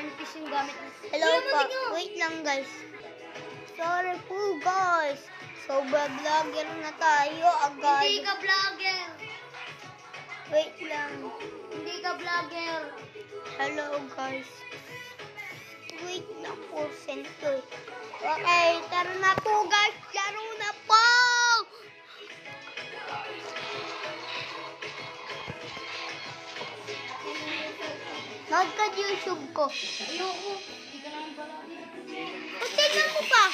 manipis yung gamit mo. Hello po. Wait lang guys. Sorry po guys. So vlogger na tayo agad. Hindi ka vlogger. Wait lang. Hindi ka vlogger. Hello guys. Wait lang po. Send ko. Okay, tara na po guys. Laro na po. Magka-YouTube ko. Ayoko. Hindi ka naman vlogger. O, tignan mo pa.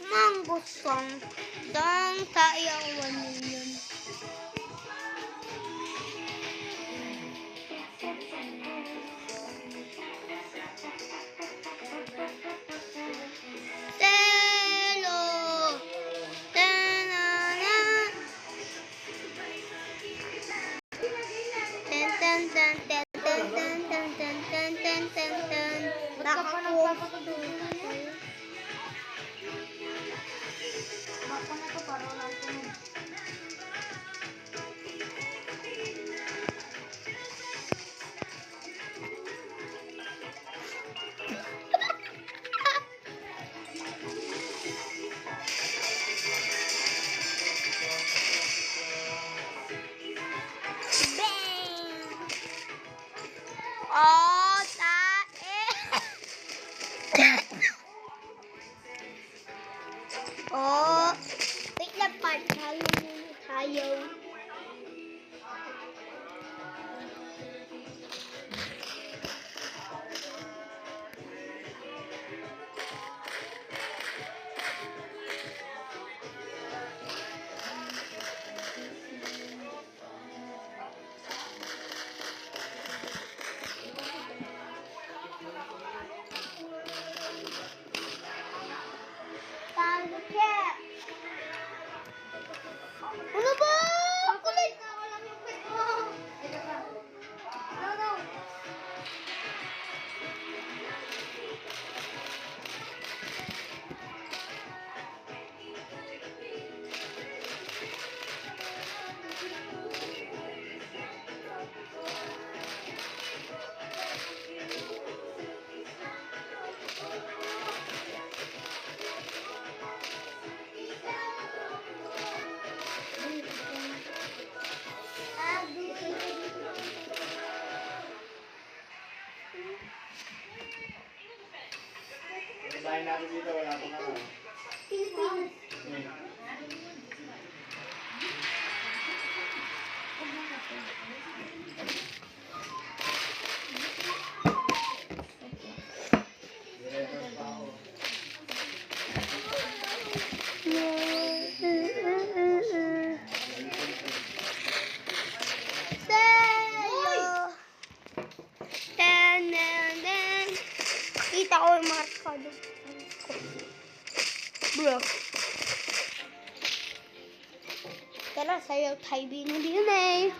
Mango song. Dang tayo 1 million. Hello. Ta-na-na. Tan tan tan tan tan tan tan tan tan tan tan. Ba't ka pa nagpapakagulong na yan? Baka na to, para wala ko. Oh, tae. Oh, wait lang pa. Tayo. Ano ba? Ang kulit na, walang lupit mo. Ito ka. No. Basahin natin dito, wala pang ano. Diretso pa ako. Kita ko yung markado. Bro. Tara, sayo tayo din eh.